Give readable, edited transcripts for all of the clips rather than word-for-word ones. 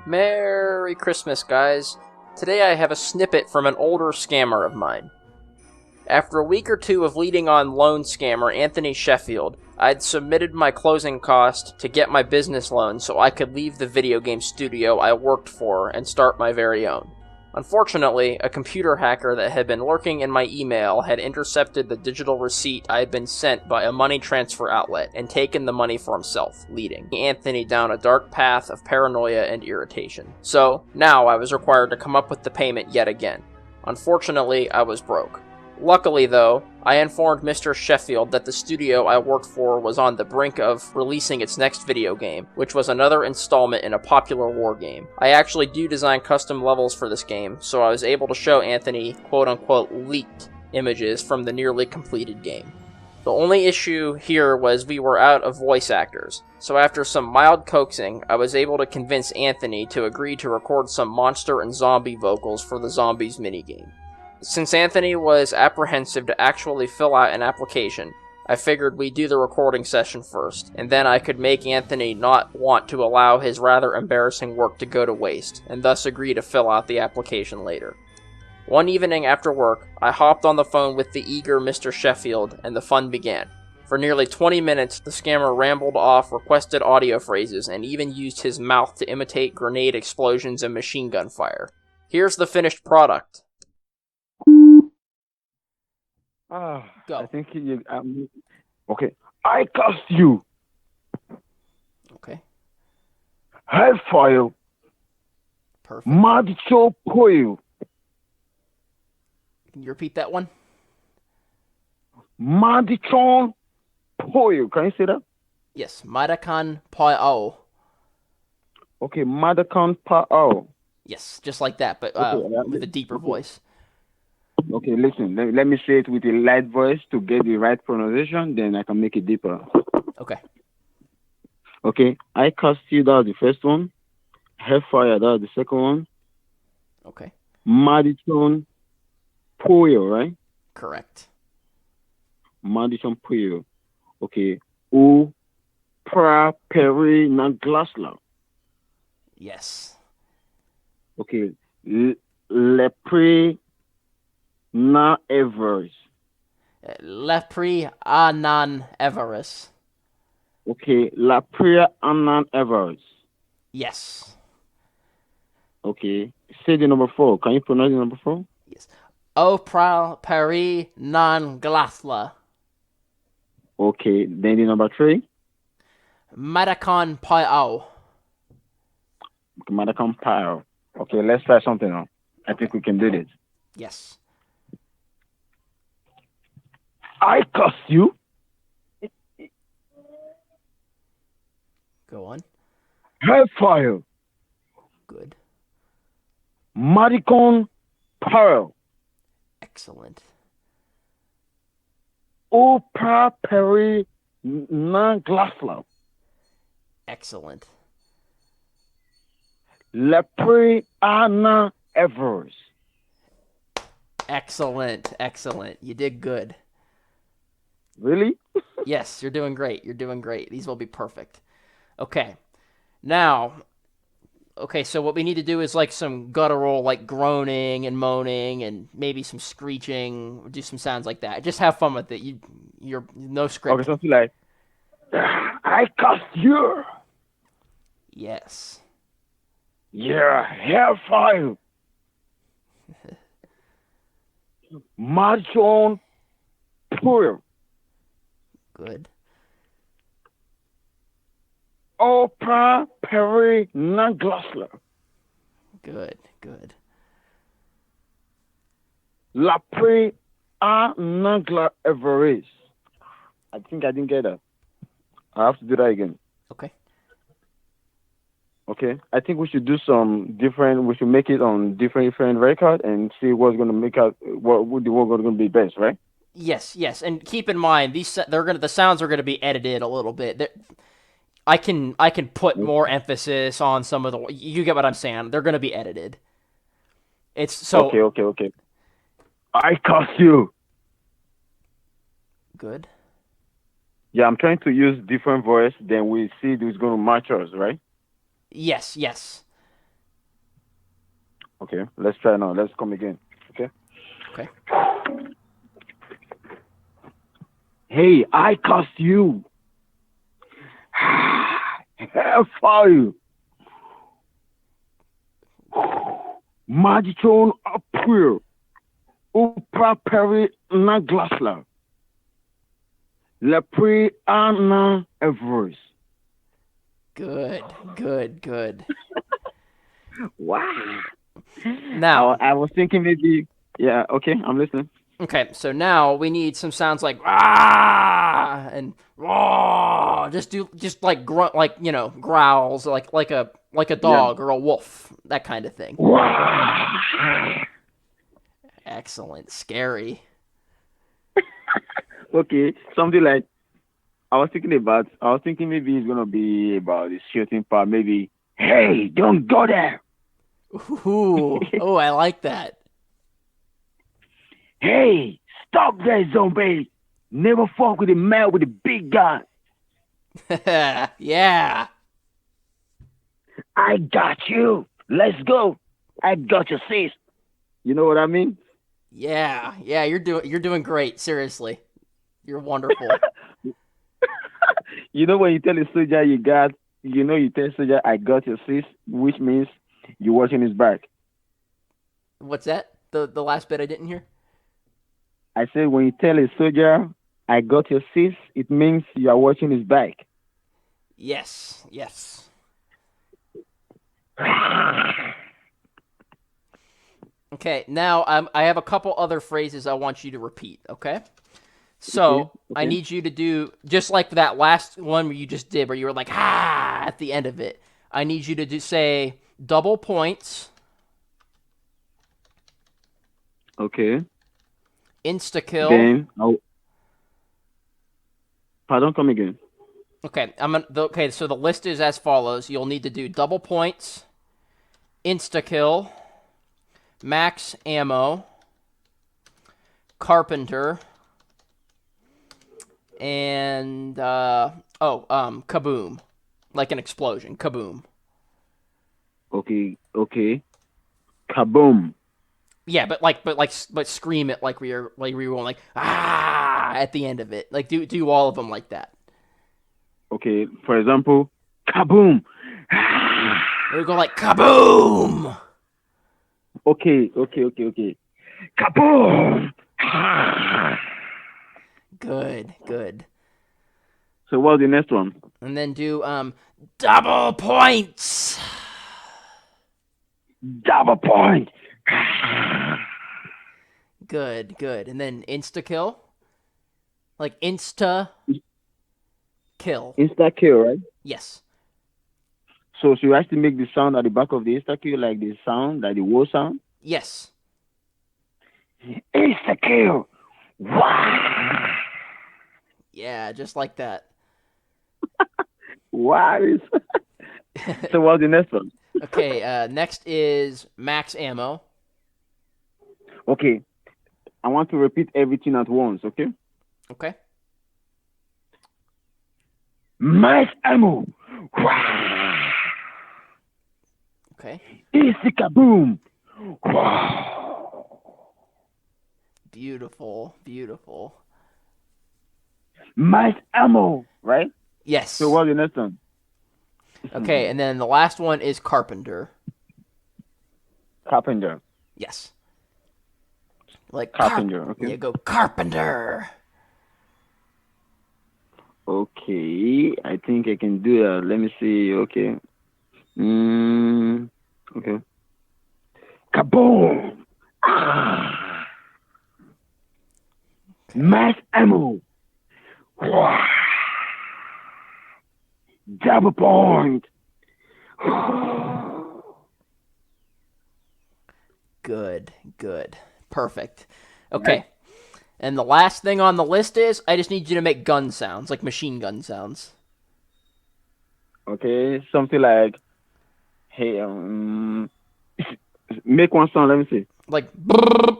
Merry Christmas, guys. Today I have a snippet from an older scammer of mine. After a week or two of leading on loan scammer Anthony Sheffield, I'd submitted my closing cost to get my business loan so I could leave the video game studio I worked for and start my very own. Unfortunately, a computer hacker that had been lurking in my email had intercepted the digital receipt I had been sent by a money transfer outlet and taken the money for himself, leading Anthony down a dark path of paranoia and irritation. So, now I was required to come up with the payment yet again. Unfortunately, I was broke. Luckily, though, I informed Mr. Sheffield that the studio I worked for was on the brink of releasing its next video game, which was another installment in a popular war game. I actually do design custom levels for this game, so I was able to show Anthony quote-unquote leaked images from the nearly completed game. The only issue here was we were out of voice actors, so after some mild coaxing, I was able to convince Anthony to agree to record some monster and zombie vocals for the Zombies minigame. Since Anthony was apprehensive to actually fill out an application, I figured we'd do the recording session first, and then I could make Anthony not want to allow his rather embarrassing work to go to waste, and thus agree to fill out the application later. One evening after work, I hopped on the phone with the eager Mr. Sheffield, and the fun began. For nearly 20 minutes, the scammer rambled off requested audio phrases and even used his mouth to imitate grenade explosions and machine gun fire. Here's the finished product. I Go. think you. Okay. I cast you. Okay, Hellfire. perfect. Madicho Poyo. Can you repeat that one? Madichon Poyo. Can you say that? Yes, Madakan Pao. Okay. Madakan Pao. Yes, just like that, but with a deeper voice. Okay, listen. Let me say it with a light voice to get the right pronunciation, then I can make it deeper. Okay, Okay. I cast you. That was the first one. Hellfire. That was the second one. okay, Madichon Poyo, right? correct. Madichon Poyo. Okay. U pra peri na glasla. Yes, Okay. Lepre na evers. Lepri Anan Everus. Okay. La pria anan evers. Yes, Okay. Say the number four. Can you pronounce the number four? yes. Opral Peri Non Glasla. Okay. Then the number three. Madakan Pao. Madam Pile. Okay. Let's try something now. I think we can do this. Yes, I curse you. go on. Hellfire. Good, Maricon Pearl. excellent. Oprah Perry Nan Glaslow. Excellent. Lepre Anna Evers. Excellent. Excellent. You did good. Really? Yes, you're doing great. You're doing great. These will be perfect. Okay. Now, okay, so what we need to do is like some guttural, like groaning and moaning and maybe some screeching, do some sounds like that. Just have fun with it. You're no Okay, script. something like I cast you. Yes. Yeah, hellfire. Marchon Pearl. Good. Oprah Perry Nan Glaslow. Good. Good. Lepre Anna Everest. I think I didn't get that. I have to do that again. Okay. Okay, I think we should do some different. We should make it on different record and see what's going to make out what the work going to be best, right? Yes, yes, and keep in mind the sounds are gonna be edited a little bit. I can put more emphasis on some of the. You get what I'm saying? They're gonna be edited. It's so Okay. I curse you. good. Yeah, I'm trying to use different voice. Then we see who's going to match us, right? Yes, yes. Okay, let's try now. Let's come again. Okay. Okay. Hey, I cussed you. Hell for you. Magitron April. Upra Perry Naglasla. Lepre Anna Everest. Good, good, good. Wow. Now, I was thinking maybe. Yeah, okay, I'm listening. okay, so now we need some sounds like ah and raw. Just like grunt, like growls, like a Yeah. dog or a wolf, that kind of thing. Wow. Excellent, scary. Okay, something like I was thinking maybe it's gonna be about the shooting part. Maybe, hey, don't go there. Ooh, oh, I like that. Hey, stop there, zombie. Never fuck with a man with a big gun. Yeah, I got you. Let's go. I got your sis. You know what I mean? yeah, yeah. You're doing great. Seriously, you're wonderful. You know when you tell a soldier you tell a soldier I got your sis, which means you're watching his back. What's that? The last bit I didn't hear. I said when you tell a soldier I got your sis, it means you are watching his back. Yes, yes. Okay, now I have a couple other phrases I want you to repeat, okay? Okay, So I okay, need you to do just like that last one where you just did, where you were like, ah, at the end of it. I need you to say double points, okay. insta kill. Then pardon, come again. Okay, okay, so the list is as follows. You'll need to do double points, insta kill, max ammo, carpenter, and kaboom, like an explosion, kaboom. Okay, okay. Kaboom. Yeah, but scream it like we were going like ah at the end of it. Like do all of them like that. Okay, for example, kaboom. We go like kaboom. Okay, okay, okay, okay. Kaboom. Good, good. So what's the next one? And then do double points. Double point. Good, good. And then insta kill. Like insta kill. Insta kill, right? Yes. So you actually make the sound at the back of the insta kill, like the sound, like the war sound. Yes. Insta kill. Wow. Yeah, just like that. Wow. So what's the next one? Okay, next is max ammo. Okay, I want to repeat everything at once. Okay. Okay. Max ammo. Wow. Okay. Easy kaboom. Wow. Beautiful, beautiful. Max ammo, right? Yes. So what's the next one? Okay, and then the last one is carpenter. Carpenter. Yes. Like Carpenter. Okay. Yeah, go carpenter. Okay, I think I can do that. Let me see. Okay. Okay. Kaboom! Ah. Mass ammo. Wow. Double point. Good, good. Perfect. Okay. And the last thing on the list is I just need you to make gun sounds, like machine gun sounds. Okay, something like, hey, make one sound. Let me see. Like brrr.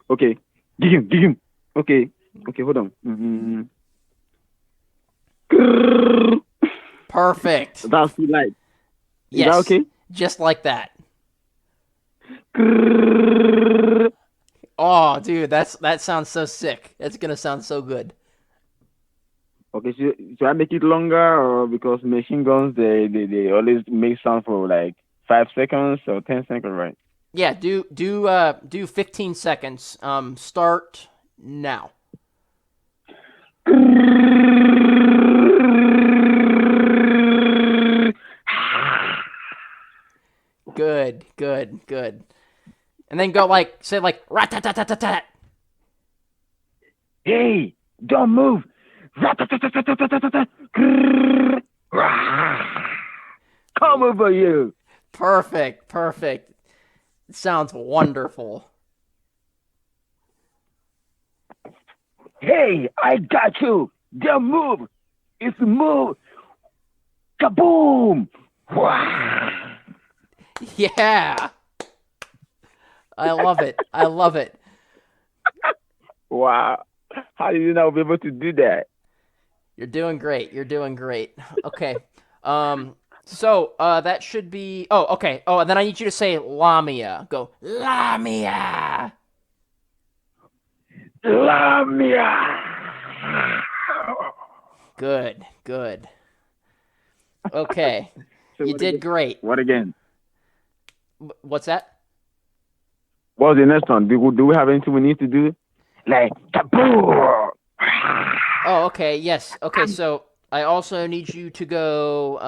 Okay, dig him, dig him. Okay, okay, hold on. Perfect. That's too light. Is Yes. that okay? Just like that. Oh, dude, that sounds so sick. That's gonna sound so good. Okay, should I make it longer or because machine guns they always make sound for like 5 seconds or 10 seconds, right? Yeah, do 15 seconds. Start now. Good, good, good. And then go like say like rat tat tat tat tat tat. Hey, don't move. Come over here. Perfect, perfect. It sounds wonderful. Hey, I got you. Don't move. If you move, kaboom. Yeah, I love it. I love it. Wow. How did you not be able to do that? You're doing great. You're doing great. Okay. So that should be. Oh, okay. Oh, and then I need you to say Lamia. Go Lamia. Lamia. Good. Good. Okay. So You what did again? great. What again? What's that? What's the next one? Do we have anything we need to do? Like kaboom. Oh, okay. Yes. Okay. So I also need you to go.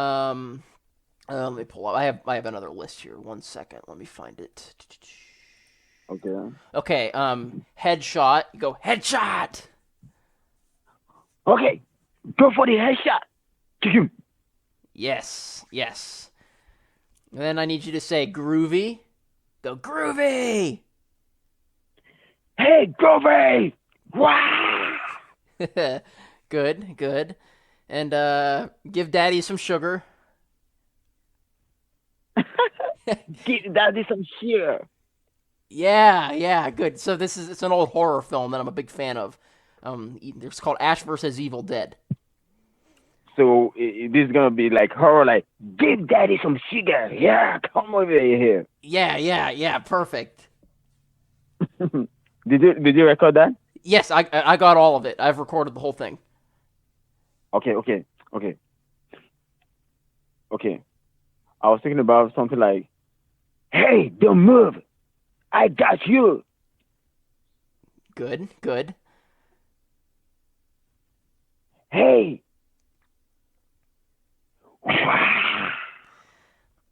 Let me pull up. I have another list here. 1 second. Let me find it. Okay. Okay. Headshot. You go headshot. Okay. Go for the headshot. Yes. Yes. And then I need you to say groovy. Go groovy. Hey, Groovy! Wow! Good. Good. And give Daddy some sugar. Give daddy some cheer. Yeah. Yeah. Good. So it's an old horror film that I'm a big fan of. It's called Ash versus Evil Dead. So this is gonna be like horror, like give daddy some sugar. Yeah, come over here. Yeah. Yeah. Yeah. Perfect. Did you record that? Yes, I got all of it. I've recorded the whole thing. Okay, okay, okay, okay. I was thinking about something like, "Hey, don't move. I got you. Good, good. Hey."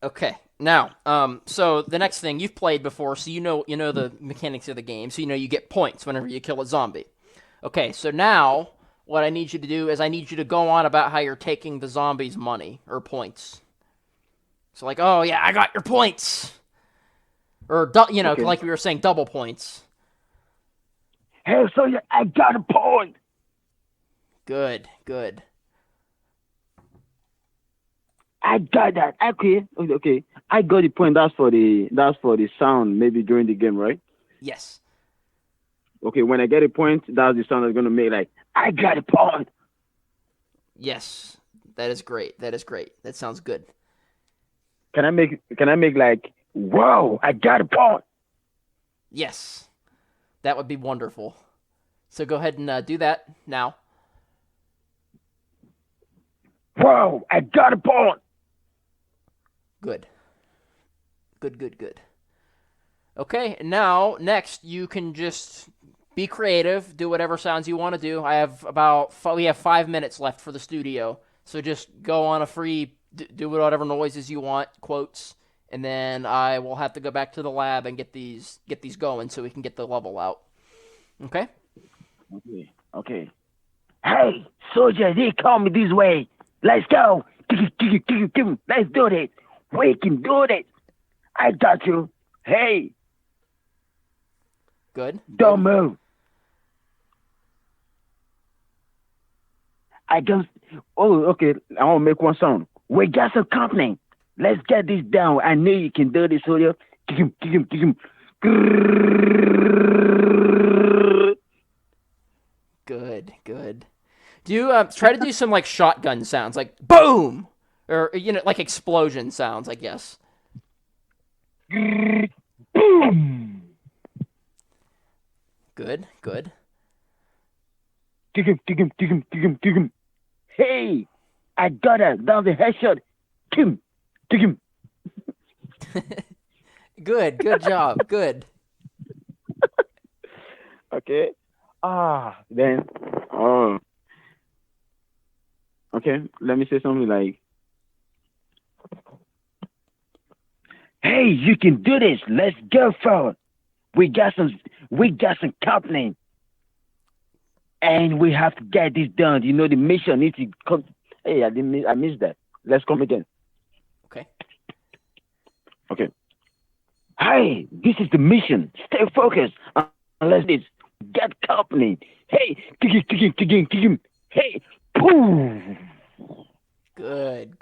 Okay. Now, so the next thing you've played before, so you know the mechanics of the game. So you know you get points whenever you kill a zombie. Okay, so now what I need you to do is I need you to go on about how you're taking the zombies' money or points. So like, oh yeah, I got your points, or Okay. like we were saying, double points. Hey, so yeah, I got a point. Good, good. I got that. Okay, okay, okay. I got the point. That's for the sound maybe during the game, right? Yes, Okay, when I get a point, that's the sound that's gonna make like I got a point. yes. That is great. That is great. That sounds good. Can I make like whoa, I got a point. Yes, that would be wonderful. So go ahead and do that now. Whoa, I got a point. Good. Good, good, good. Okay, now next you can just be creative, do whatever sounds you want to do. We have 5 minutes left for the studio, so just go on a free do whatever noises you want, quotes, and then I will have to go back to the lab and get these going so we can get the level out. Okay? Okay, okay. Hey, soldier, they call me this way. Let's go. Let's do it. We can do it. I got you. Hey, Good. don't Good. move. I just. Oh, okay. I want to make one sound. We got some company. Let's get this down. I know you can do this, soldier. Good. Good. Do you try to do some like shotgun sounds, like boom, or like explosion sounds, I guess. Boom. Good, good. Dig him, dig him, dig him, dig him, dig him. Hey, I got her. That was a headshot. Kim, dig him. Good job. Good. Okay. Then, okay. Let me say something like, "Hey, you can do this. Let's go forward. We got some company, and we have to get this done. You know, the mission needs to come. Hey, I missed that. Let's come again. Okay. Okay. Hey, this is the mission. Stay focused. Unless this get company. Hey, dig him. Hey, boom. Good.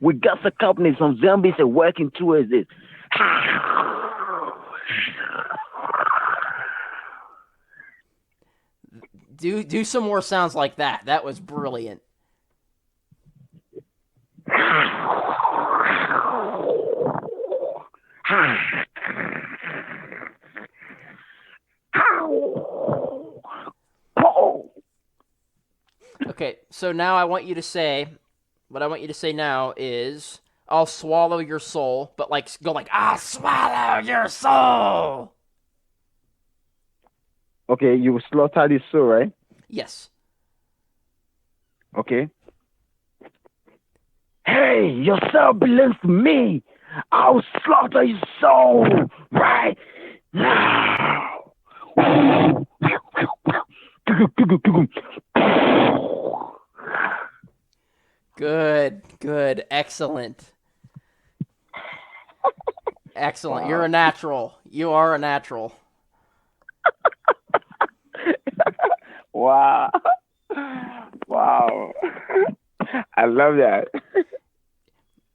We got the company. Some zombies are working towards this. Do some more sounds like that. That was brilliant. Okay, so now I want you to say, what I want you to say now is, I'll swallow your soul, but like go like, I'll swallow your soul. Okay, you slaughter this soul, right? Yes. Okay. Hey, your soul belongs to me. I'll slaughter your soul right now. Good, excellent. Excellent. Wow. You're a natural. You are a natural. Wow. Wow. I love that.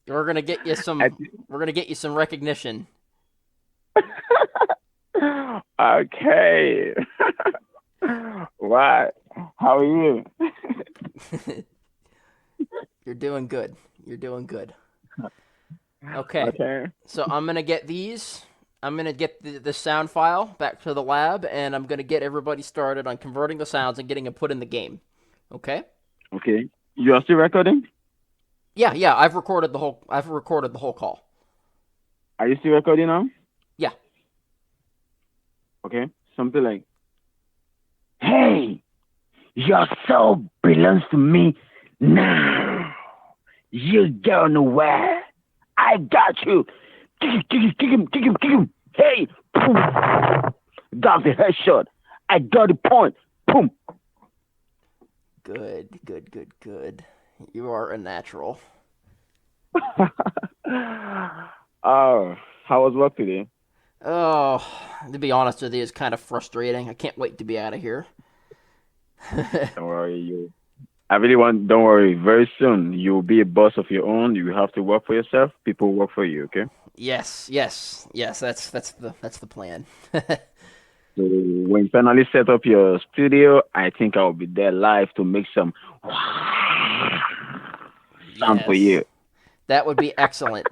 We're gonna get you some. We're gonna get you some recognition. Okay. What? How are you? You're doing good. Okay. So I'm gonna get these. I'm gonna get the sound file back to the lab, and I'm gonna get everybody started on converting the sounds and getting them put in the game. Okay. Okay. You are still recording? Yeah. I've recorded the whole call. Are you still recording now? Yeah. Okay. Something like, "Hey, your soul belongs to me now. You go nowhere. I got you. Dig him. Hey, boom. That's the headshot. I got the point. Boom." Good. You are a natural. Oh, how was work today? Oh, to be honest with you, it's kind of frustrating. I can't wait to be out of here. Don't worry, don't worry. Very soon, you'll be a boss of your own. You have to work for yourself. People work for you, okay? Yes. That's the plan. So when you finally set up your studio, I think I'll be there live to make some sound for you. That would be excellent.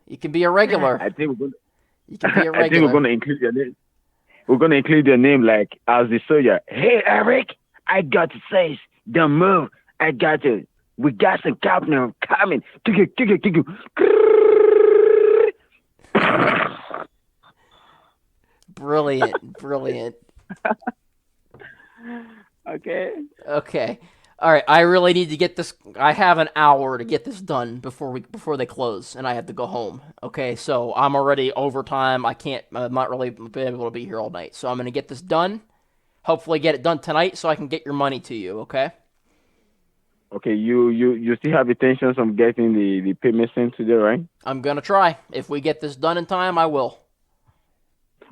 You can be a regular. You can be a regular. I think we're gonna include your name. We're gonna include your name like as the soldier. Hey, Eric, I got to say, don't move. I got to. We got some company coming. Brilliant. Okay. All right, I really need to get this. I have an hour to get this done before they close, and I have to go home. Okay, so I'm already overtime. I'm not really be able to be here all night. So I'm gonna get this done. Hopefully, get it done tonight, so I can get your money to you. Okay. Okay, you still have intentions of getting the payment sent today, right? I'm gonna try. If we get this done in time, I will.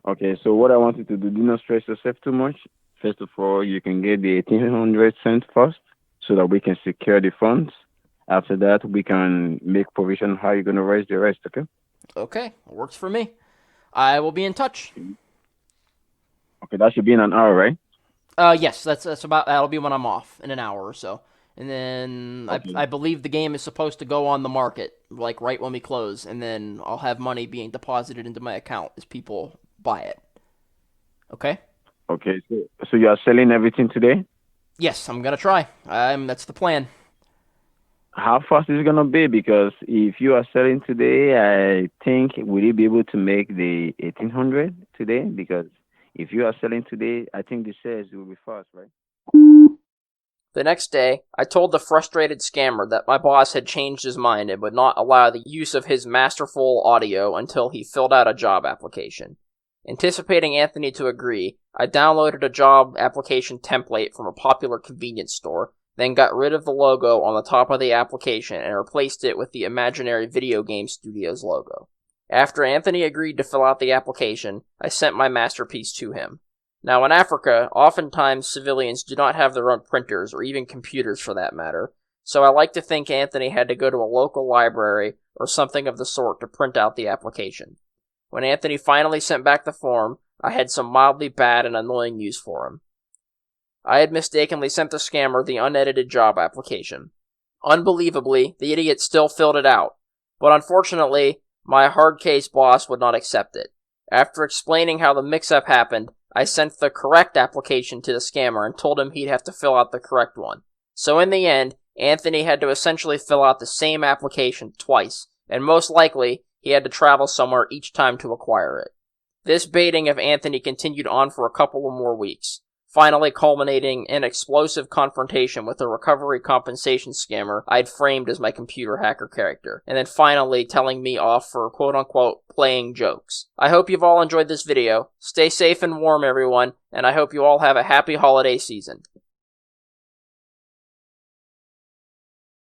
Okay, so what I want you to do not stress yourself too much. First of all, you can get the 1,800 cents first, so that we can secure the funds. After that, we can make provision how you're gonna raise the rest. Okay. Okay, works for me. I will be in touch. Okay, that should be in an hour, right? Yes, that'll be when I'm off in an hour or so. And then Okay. I believe the game is supposed to go on the market like right when we close, and then I'll have money being deposited into my account as people buy it. Okay? Okay, so you are selling everything today? Yes, I'm gonna try. That's the plan. How fast is it gonna be? Because if you are selling today, I think will you be able to make the 1800 today? Because if you are selling today, I think the sales will be fast, right? The next day, I told the frustrated scammer that my boss had changed his mind and would not allow the use of his masterful audio until he filled out a job application. Anticipating Anthony to agree, I downloaded a job application template from a popular convenience store, then got rid of the logo on the top of the application and replaced it with the imaginary video game studio's logo. After Anthony agreed to fill out the application, I sent my masterpiece to him. Now, in Africa, oftentimes civilians do not have their own printers, or even computers for that matter, so I like to think Anthony had to go to a local library or something of the sort to print out the application. When Anthony finally sent back the form, I had some mildly bad and annoying news for him. I had mistakenly sent the scammer the unedited job application. Unbelievably, the idiot still filled it out, but unfortunately, my hard-case boss would not accept it. After explaining how the mix-up happened, I sent the correct application to the scammer and told him he'd have to fill out the correct one. So in the end, Anthony had to essentially fill out the same application twice, and most likely, he had to travel somewhere each time to acquire it. This baiting of Anthony continued on for a couple of more weeks, finally culminating in an explosive confrontation with a recovery compensation scammer I'd framed as my computer hacker character, and then finally telling me off for quote-unquote playing jokes. I hope you've all enjoyed this video. Stay safe and warm, everyone, and I hope you all have a happy holiday season.